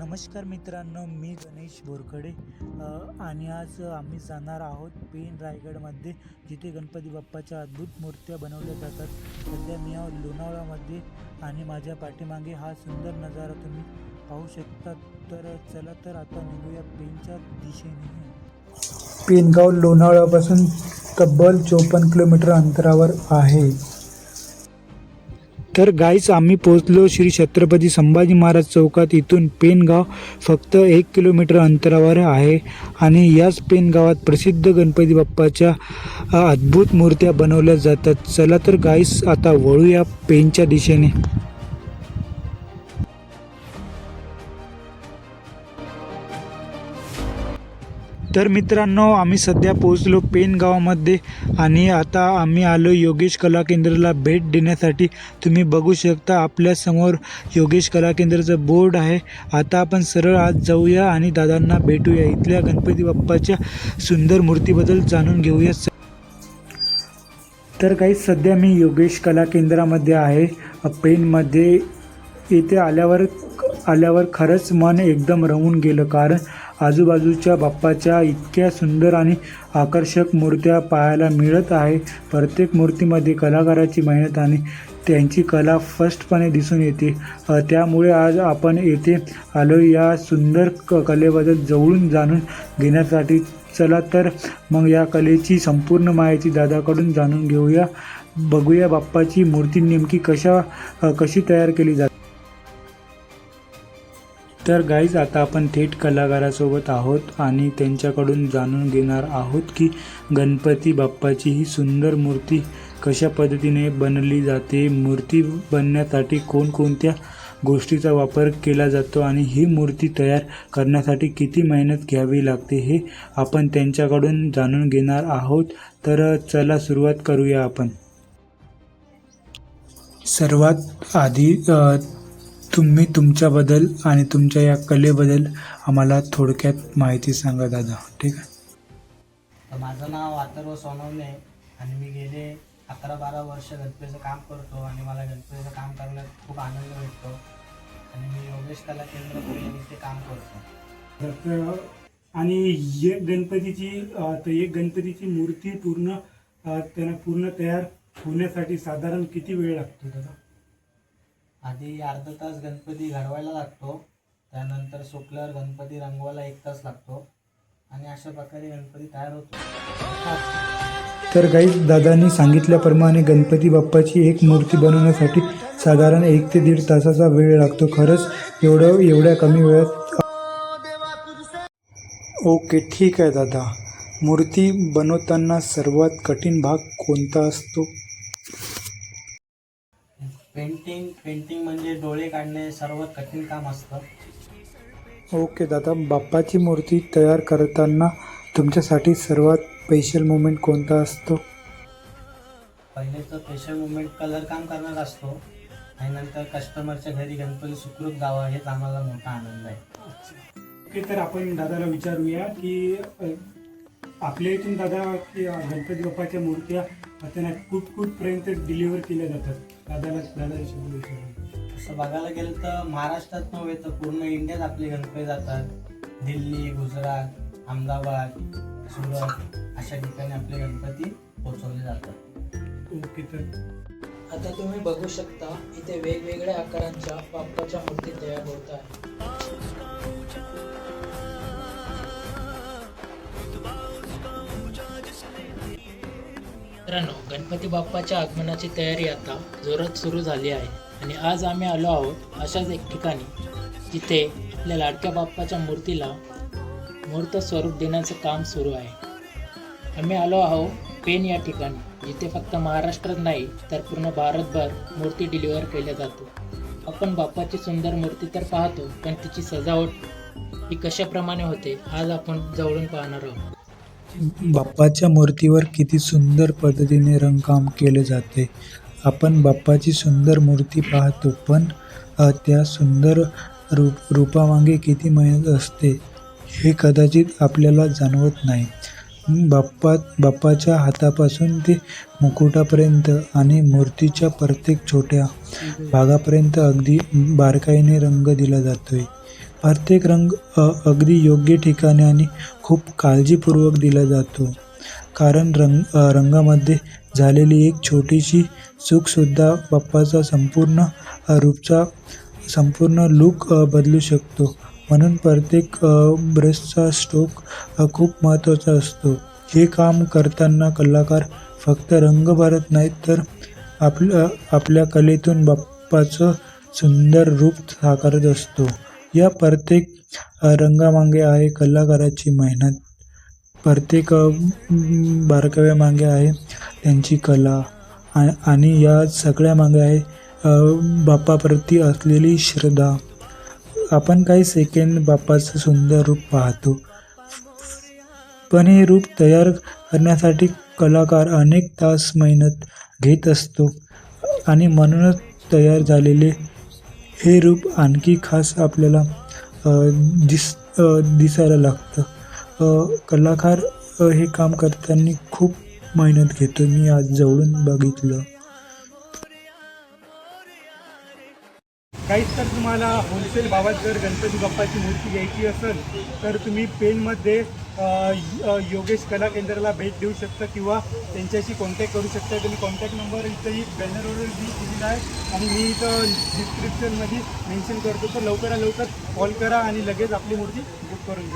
नमस्कार मित्रांनो, मी गणेश बोरकडे आणि आज आम्ही जाणार आहोत पेन रायगडमध्ये, जिथे गणपती बाप्पाच्या अद्भुत मूर्त्या बनवल्या जातात. सध्या मी आहोत लोणावळ्यामध्ये आणि माझ्या पाठीमागे हा सुंदर नजारा तुम्ही पाहू शकता. तर चला तर आता निघूया पेनच्या दिशेने. पेनगाव लोणावळ्यापासून तब्बल 54 किलोमीटर अंतरावर आहे. तर गाईस, आम्ही पोहोचलो श्री छत्रपती संभाजी महाराज चौकात. इथून पेनगाव फक्त 1 किलोमीटर अंतरावर आहे आणि याच पेनगावात प्रसिद्ध गणपती बाप्पाच्या अद्भुत मूर्त्या बनवल्या जातात. चला तर गाईस, आता वळूया पेनच्या दिशेने. तर मित्रांनो, आम्ही सध्या पोहोचलो पेन गावामध्ये आणि आता आम्ही आलो योगेश कला केंद्राला भेट देण्यासाठी. तुम्ही बघू शकता आपल्यासमोर योगेश कला केंद्राचं बोर्ड आहे. आता आपण सरळ आत जाऊया आणि दादांना भेटूया. इथल्या गणपती बाप्पाच्या सुंदर मूर्तीबद्दल जाणून घेऊया. तर काही सध्या मी योगेश कला केंद्रामध्ये आहे पेनमध्ये. इथे आल्यावर खरंच मन एकदम रमून गेलं, कारण आजूबाजूच्या बाप्पाच्या इतक्या सुंदर आणि आकर्षक मूर्त्या पाहायला मिळत आहे. प्रत्येक मूर्तीमध्ये कलाकाराची मेहनत आणि त्यांची कला स्पष्टपणे दिसून येते. त्यामुळे आज आपण येथे आलो या सुंदर कलेबद्दल जवळून जाणून घेण्यासाठी. चला तर मग या कलेची संपूर्ण माहिती दादाकडून जाणून घेऊया. बघूया बाप्पाची मूर्ती नेमकी कशी तयार केली जाते. तर गाईज, आता आपण थेट कलाकारासोबत आहोत आणि त्यांच्याकडून जाणून घेणार आहोत की गणपती बाप्पाची ही सुंदर मूर्ती कशा पद्धतीने बनवली जाते, मूर्ती बनण्यासाठी कोणकोणत्या गोष्टीचा वापर केला जातो आणि ही मूर्ती तयार करण्यासाठी किती मेहनत घ्यावी लागते, हे आपण त्यांच्याकडून जाणून घेणार आहोत. तर चला सुरुवात करूया आपण. सर्वात आधी तुम्ही तुमच्याबद्दल आणि तुमच्या या कलेबद्दल आम्हाला थोडक्यात माहिती सांगा दादा. ठीक आहे. माझं नाव अथर्व सोनवणे आणि मी गेले 11-12 वर्ष गणपतीचं काम करतो आणि मला गणपतीचं काम करण्यात खूप आनंद भेटतो आणि मी योगेश कला केंद्र पेन इथे काम करतो. आणि एक गणपतीची मूर्ती पूर्ण तयार होण्यासाठी साधारण किती वेळ लागतो दादा? आधी अर्धा तास गणपती घडवायला लागतो, त्यानंतर सुकल्यावर गणपती रंगवायला 1 तास लागतो आणि अशा प्रकारे गणपती तयार होतो. तर गाईज, दादांनी सांगितल्याप्रमाणे गणपती बाप्पाची एक मूर्ती बनवण्यासाठी साधारण 1 ते 1.5 तासाचा वेळ लागतो. खरंच एवढ्या कमी वेळात? ओके, ठीक आहे दादा. मूर्ती बनवताना सर्वात कठीण भाग कोणता असतो? पेंटिंग म्हणजे डोळे काढणे सर्वात कठीण काम असतं. ओके दादा, बाप्पाची मूर्ती तयार करताना तुमच्यासाठी सर्वात स्पेशल मोमेंट कोणता असतो? पहिले तर स्पेशल मुवमेंट कलर काम करणार असतो आणि नंतर कस्टमरच्या घरी गणपती सुखरूप जावा, हेच आम्हाला मोठा आनंद आहे. ओके, तर आपण दादाला विचारूया की आपल्या इथून दादा की गणपती बाप्पाच्या मूर्त्या त्यांना कुठपर्यंत डिलिव्हर केल्या जातात? दादाला विचारूया. असं बघायला गेलं तर महाराष्ट्रात नव्हे तर पूर्ण इंडियात आपले गणपती जातात. दिल्ली, गुजरात, अहमदाबाद, सुरत अशा ठिकाणी आपले गणपती पोहोचवले जातात. ओके, तर आता तुम्ही बघू शकता इथे वेगवेगळ्या आकारांच्या बाप्पाच्या मूर्ती तयार होत आहेत. मित्रांनो, गणपती बाप्पाच्या आगमनाची तयारी आता जोरात सुरू झाली आहे आणि आज आम्ही आलो आहोत अशाच एक ठिकाणी जिथे आपल्या लाडक्या बाप्पाच्या मूर्तीला मूर्त स्वरूप देण्याचं काम सुरू आहे. आम्ही आलो आहोत पेन या ठिकाणी, जिथे फक्त महाराष्ट्रात नाही तर पूर्ण भारतभर मूर्ती डिलिव्हर केल्या जातो. आपण बाप्पाची सुंदर मूर्ती तर पाहतो, पण तिची सजावट ही कशाप्रमाणे होते आज आपण जवळून पाहणार आहोत. बाप्पाच्या मूर्तीवर किती सुंदर पद्धतीने रंगकाम केले जाते. आपण बाप्पाची सुंदर मूर्ती पाहतो, पण त्या सुंदर रूपामागे किती मेहनत असते हे कदाचित आपल्याला जाणवत नाही. बाप्पाच्या हातापासून ते मुकुटापर्यंत आणि मूर्तीच्या प्रत्येक छोट्या भागापर्यंत अगदी बारकाईने रंग दिला जातोय. प्रत्येक रंग अगदी योग्य ठिकाणी आणि खूप काळजीपूर्वक दिला जातो, कारण रंगामध्ये झालेली एक छोटीशी चूकसुद्धा बाप्पाचा संपूर्ण लूक बदलू शकतो. म्हणून प्रत्येक ब्रशचा स्ट्रोक खूप महत्त्वाचा असतो. हे काम करताना कलाकार फक्त रंग भरत नाहीत, तर आपल्या कलेतून बाप्पाचं सुंदर रूप साकारत असतो. या प्रत्येक रंगामागे आहे कलाकाराची मेहनत. प्रत्येक बारकाव्यामागे आहे त्यांची कला आणि या सगळ्यामागे आहे बाप्पाप्रती असलेली श्रद्धा. आपण काही सेकंद बाप्पाचं सुंदर रूप पाहतो, पण हे रूप तयार करण्यासाठी कलाकार अनेक तास मेहनत घेत असतो आणि म्हणूनच तयार झालेले हे रूप आणखी खास आपल्याला दिसायला लागतं. कलाकार हे काम करताना खूप मेहनत घेतो. मी आज जवळून बघितलं. काहीच तर तुम्हाला होलसेल भावात जर गणपती बाप्पाची मूर्ती घ्यायची असेल तर तुम्ही पेनमध्ये योगेश कला केंद्राला भेट देऊ शकता किंवा त्यांच्याशी कॉन्टॅक्ट करू शकता. तुम्ही कॉन्टॅक्ट नंबर इथंही बॅनरवर दिलेला आहे आणि मी इथं डिस्क्रिप्शनमध्ये मेन्शन करतो. तर लवकरात लवकर कॉल करा आणि लगेच आपली मूर्ती बुक करून घ्या.